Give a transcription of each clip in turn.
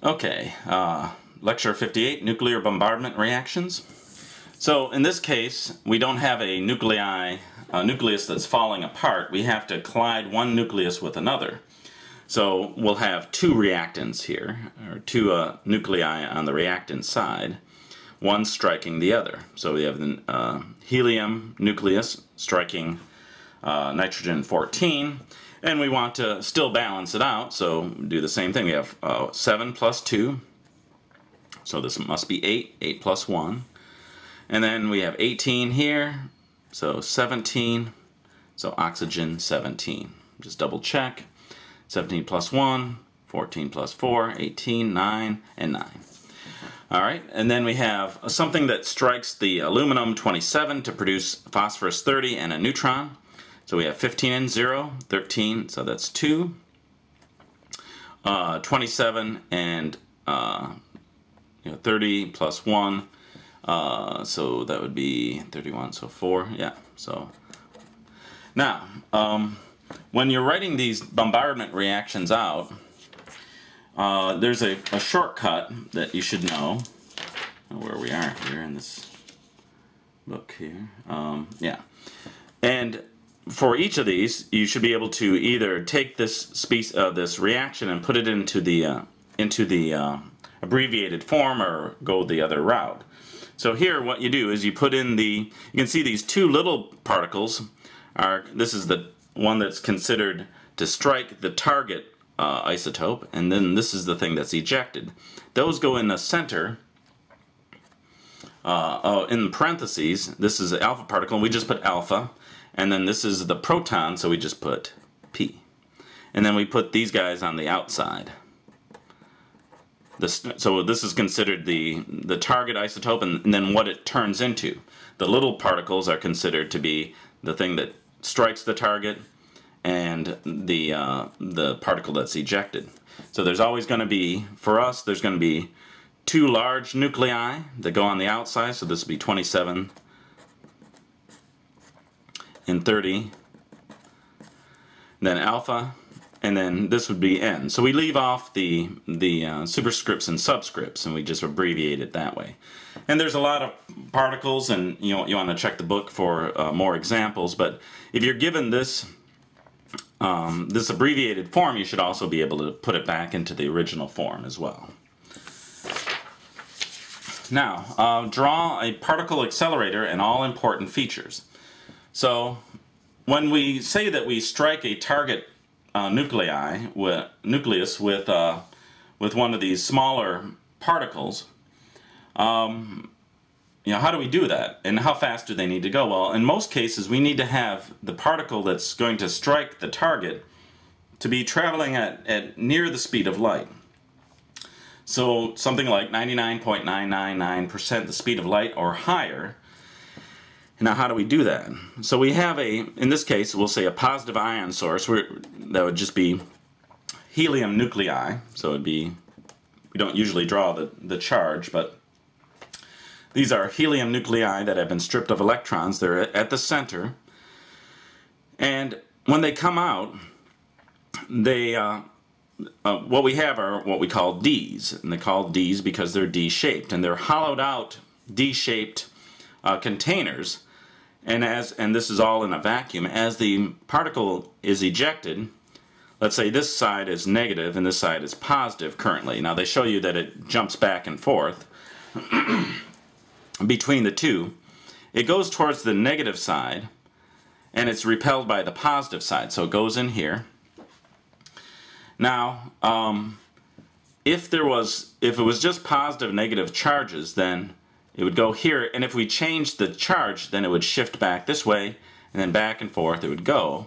Okay, lecture 58, nuclear bombardment reactions. So in this case, we don't have a nucleus that's falling apart. We have to collide one nucleus with another. So we'll have two reactants here, or two nuclei on the reactant side, one striking the other. So we have the helium nucleus striking nitrogen-14, and we want to still balance it out, so do the same thing. We have 7 plus 2, so this must be 8, 8 plus 1. And then we have 18 here, so 17, so oxygen 17. Just double check. 17 plus 1, 14 plus 4, 18, 9, and 9. Alright, and then we have something that strikes the aluminum 27 to produce phosphorus 30 and a neutron. So we have 15 and 0, 13, so that's 2. 27 and 30 plus 1, so that would be 31, so 4, yeah. So now, when you're writing these bombardment reactions out, there's a shortcut that you should know. Where we are here in this book here. Yeah. And for each of these, you should be able to either take this reaction and put it into the abbreviated form, or go the other route. So here, what you do is you put in you can see these two little particles. This is the one that's considered to strike the target isotope, and then this is the thing that's ejected. Those go in the center. In parentheses, this is the alpha particle, and we just put alpha. And then this is the proton, so we just put P. And then we put these guys on the outside. So this is considered the target isotope, and then what it turns into. The little particles are considered to be the thing that strikes the target, and the particle that's ejected. So there's always going to be, for us, there's going to be two large nuclei that go on the outside, so this would be 27 and 30, then alpha, and then this would be N. So we leave off the superscripts and subscripts, and we just abbreviate it that way. And there's a lot of particles, and you want to check the book for more examples, but if you're given this this abbreviated form, you should also be able to put it back into the original form as well. Now, draw a particle accelerator and all important features. So, when we say that we strike a target nucleus with one of these smaller particles, how do we do that, and how fast do they need to go? Well, in most cases, we need to have the particle that's going to strike the target to be traveling at near the speed of light. So, something like 99.999% the speed of light or higher. Now, how do we do that? So we have in this case, we'll say a positive ion source. That would just be helium nuclei. So it'd be, we don't usually draw the charge, but these are helium nuclei that have been stripped of electrons. They're at the center. And when they come out, what we have are what we call Ds. And they're called Ds because they're D-shaped. And they're hollowed out D-shaped containers. And this is all in a vacuum. As the particle is ejected, let's say this side is negative and this side is positive currently. Now they show you that it jumps back and forth between the two. It goes towards the negative side, and it's repelled by the positive side. So it goes in here. Now, if it was just positive, negative charges, then it would go here, and if we changed the charge, then it would shift back this way, and then back and forth it would go.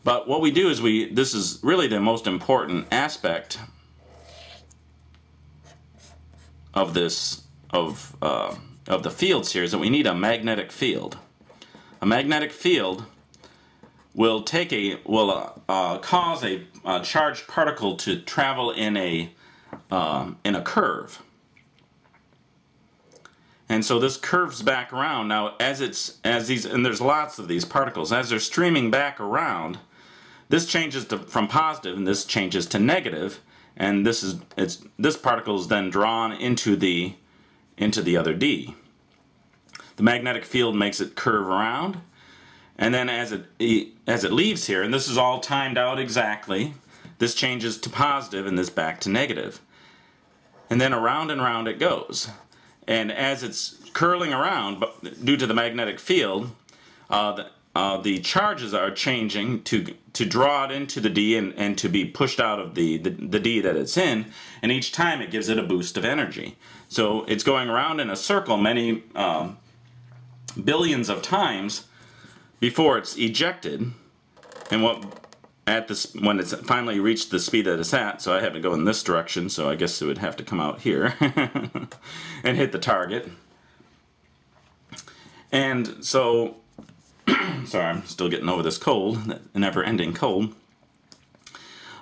But what we do is this is really the most important aspect of the fields here, is that we need a magnetic field. A magnetic field will cause a charged particle to travel in a curve. And so this curves back around. Now, and there's lots of these particles, as they're streaming back around, this changes from positive and this changes to negative, and this particle is then drawn into the other D. The magnetic field makes it curve around, and then as it leaves here, and this is all timed out exactly, this changes to positive and this back to negative. And then around and around it goes. And as it's curling around, but due to the magnetic field, the charges are changing to draw it into the D and to be pushed out of the D that it's in, and each time it gives it a boost of energy. So it's going around in a circle many billions of times before it's ejected, and when it's finally reached the speed that it's at, so I have to go in this direction, so I guess it would have to come out here and hit the target. And so, sorry, I'm still getting over this cold, that never-ending cold.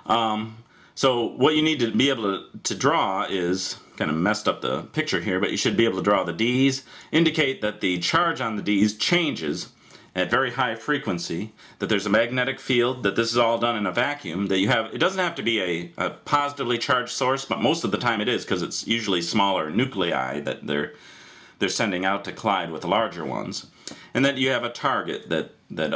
So what you need to be able to draw is, kind of messed up the picture here, but you should be able to draw the D's, indicate that the charge on the D's changes at very high frequency, that there's a magnetic field, that this is all done in a vacuum, that you have, it doesn't have to be a positively charged source, but most of the time it is, because it's usually smaller nuclei that they're sending out to collide with the larger ones. And then you have a target that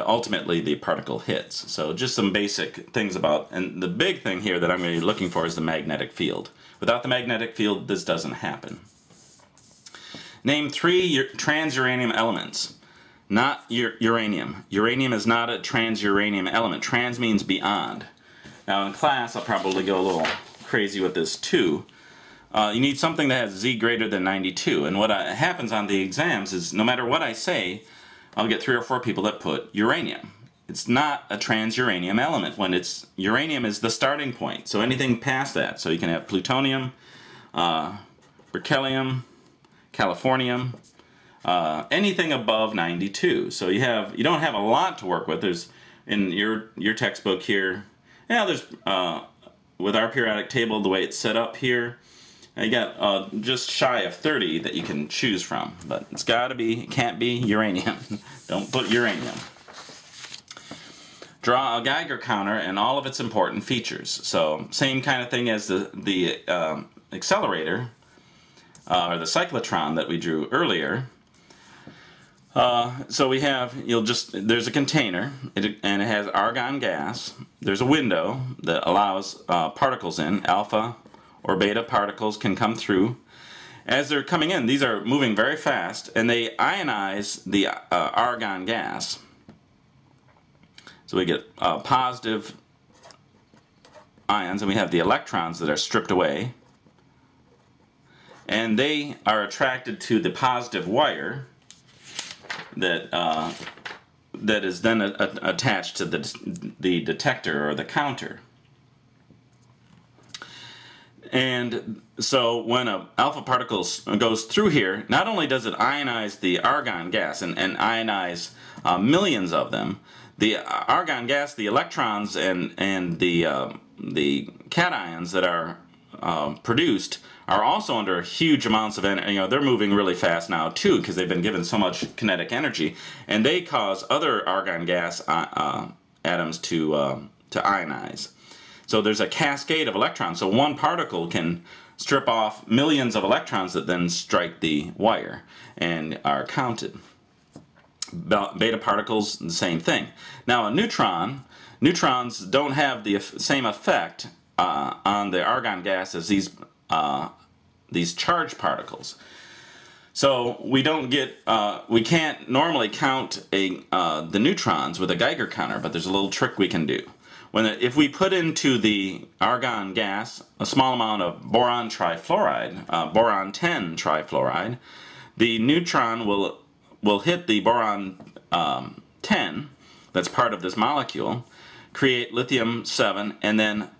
ultimately the particle hits. So just some basic things about, and the big thing here that I'm going to be looking for is the magnetic field. Without the magnetic field, this doesn't happen. Name 3 transuranium elements. Not uranium. Uranium is not a transuranium element. Trans means beyond. Now in class, I'll probably go a little crazy with this too. You need something that has Z greater than 92. And what happens on the exams is no matter what I say, I'll get 3 or 4 people that put uranium. It's not a transuranium element when uranium is the starting point. So anything past that. So you can have plutonium, berkelium, californium, anything above 92. So you don't have a lot to work with. There's in your textbook here. Yeah, there's with our periodic table, the way it's set up here, you got just shy of 30 that you can choose from. But it's got to be, it can't be uranium. Don't put uranium. Draw a Geiger counter and all of its important features. So same kind of thing as the accelerator or the cyclotron that we drew earlier. So we have, there's a container, and it has argon gas. There's a window that allows particles in. Alpha or beta particles can come through. As they're coming in, these are moving very fast, and they ionize the argon gas. So we get positive ions, and we have the electrons that are stripped away. And they are attracted to the positive wire that is then attached to the detector or the counter. And so when an alpha particle goes through here, not only does it ionize the argon gas and ionize millions of them, the argon gas, the electrons, and the cations that are produced are also under huge amounts of energy. They're moving really fast now too because they've been given so much kinetic energy, and they cause other argon gas atoms to ionize. So there's a cascade of electrons. So one particle can strip off millions of electrons that then strike the wire and are counted. Beta particles, the same thing. Now a neutrons don't have the same effect on the argon gas as these charged particles. So we don't get, we can't normally count the neutrons with a Geiger counter, but there's a little trick we can do. If we put into the argon gas a small amount of boron trifluoride, boron 10 trifluoride, the neutron will hit the boron 10, that's part of this molecule, create lithium 7, and then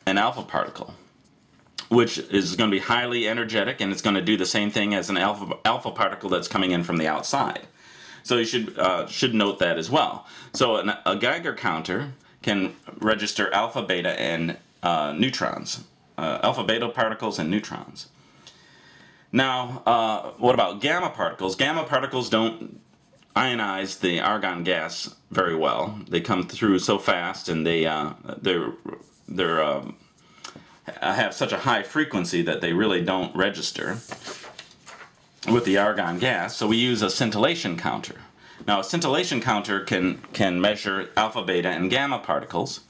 an alpha particle, which is going to be highly energetic, and it's going to do the same thing as an alpha particle that's coming in from the outside. So you should note that as well. So a Geiger counter can register alpha, beta, and neutrons, alpha, beta particles, and neutrons. Now, what about gamma particles? Gamma particles don't ionize the argon gas very well. They come through so fast, and they're have such a high frequency that they really don't register with the argon gas, so we use a scintillation counter. Now a scintillation counter can measure alpha, beta, and gamma particles,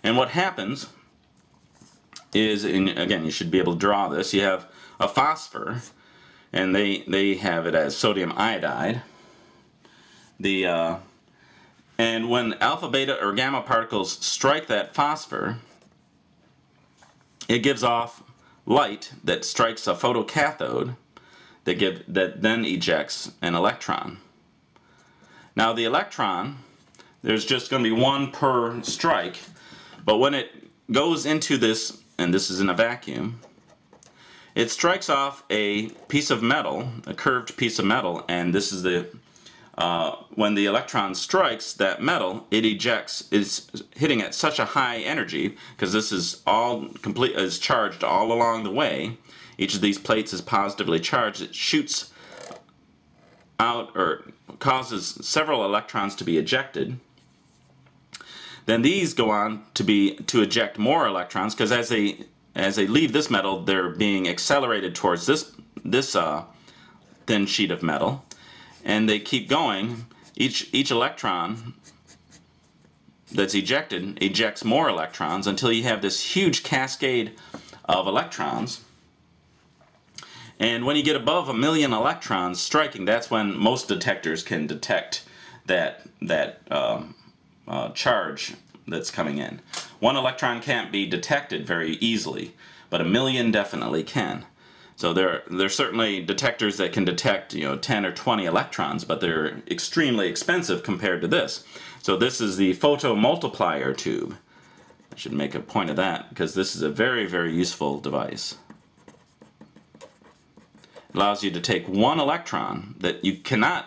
and what happens is, again, you should be able to draw this, you have a phosphor, and they have it as sodium iodide. And when alpha, beta, or gamma particles strike that phosphor, it gives off light that strikes a photocathode that then ejects an electron. Now the electron, there's just going to be one per strike, but when it goes into this, and this is in a vacuum, it strikes off a piece of metal, a curved piece of metal, and this is the when the electron strikes that metal, it ejects. It's hitting at such a high energy, because this is is charged all along the way. Each of these plates is positively charged. It shoots out, or causes several electrons to be ejected. Then these go on to eject more electrons, because as they leave this metal, they're being accelerated towards this thin sheet of metal, and they keep going. Each electron that's ejected ejects more electrons until you have this huge cascade of electrons. And when you get above 1 million electrons striking, that's when most detectors can detect that charge that's coming in. 1 electron can't be detected very easily, but 1 million definitely can. So there's certainly detectors that can detect 10 or 20 electrons, but they're extremely expensive compared to this. So this is the photomultiplier tube. I should make a point of that, because this is a very, very useful device. It allows you to take 1 electron that you can't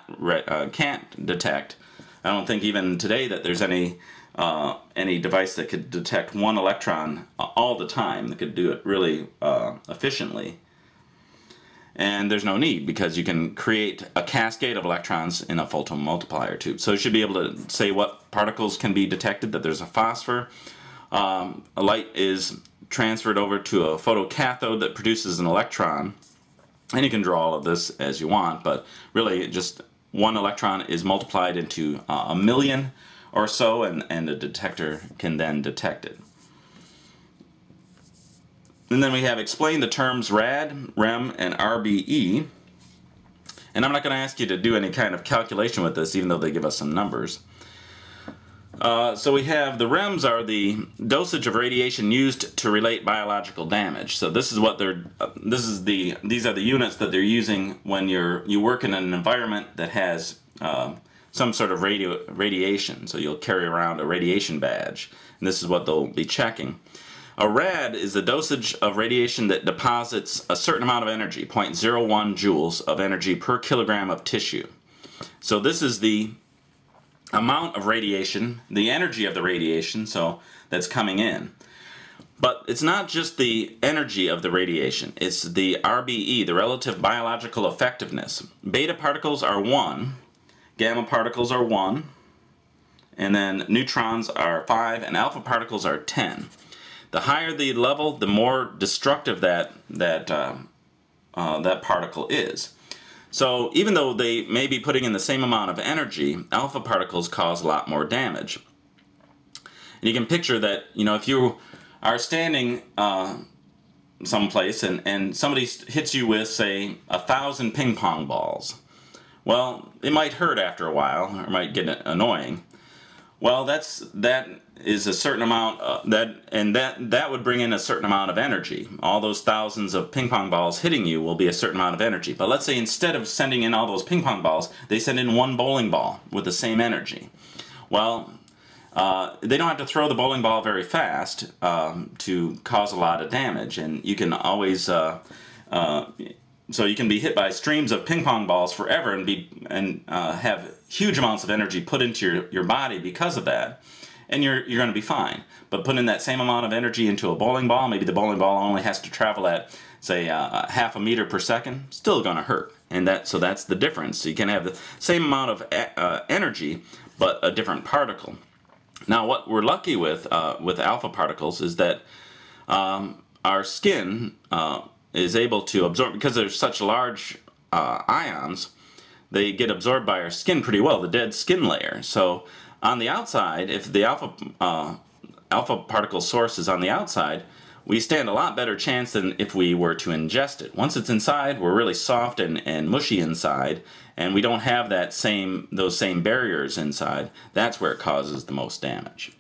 detect. I don't think even today that there's any device that could detect 1 electron all the time, that could do it really efficiently. And there's no need, because you can create a cascade of electrons in a photomultiplier tube. So you should be able to say what particles can be detected, that there's a phosphor. A light is transferred over to a photocathode that produces an electron. And you can draw all of this as you want, but really just 1 electron is multiplied into 1 million or so, and the detector can then detect it. And then we have explained the terms rad, rem, and RBE. And I'm not going to ask you to do any kind of calculation with this, even though they give us some numbers. So we have the REMs are the dosage of radiation used to relate biological damage. So this is what these are the units that they're using when you work in an environment that has some sort of radiation. So you'll carry around a radiation badge, and this is what they'll be checking. A rad is the dosage of radiation that deposits a certain amount of energy, 0.01 joules of energy per kilogram of tissue. So this is the amount of radiation, the energy of the radiation, so that's coming in. But it's not just the energy of the radiation, it's the RBE, the relative biological effectiveness. Beta particles are 1, gamma particles are 1, and then neutrons are 5, and alpha particles are 10. The higher the level, the more destructive that particle is. So even though they may be putting in the same amount of energy, alpha particles cause a lot more damage. And you can picture that, if you are standing someplace and somebody hits you with, say, 1,000 ping pong balls, well, it might hurt after a while, or might get annoying. Well, that is a certain amount, that would bring in a certain amount of energy. All those thousands of ping pong balls hitting you will be a certain amount of energy. But let's say instead of sending in all those ping pong balls, they send in 1 bowling ball with the same energy. Well, they don't have to throw the bowling ball very fast to cause a lot of damage, and you can always so you can be hit by streams of ping pong balls forever and have huge amounts of energy put into your body because of that, and you're going to be fine. But put in that same amount of energy into a bowling ball, maybe the bowling ball only has to travel at, say, 0.5 meters per second, still going to hurt. And so that's the difference. So you can have the same amount of energy, but a different particle. Now, what we're lucky with alpha particles is that our skin is able to absorb, because there's such large ions, they get absorbed by our skin pretty well, the dead skin layer. So on the outside, if the alpha particle source is on the outside, we stand a lot better chance than if we were to ingest it. Once it's inside, we're really soft and mushy inside, and we don't have those same barriers inside. That's where it causes the most damage.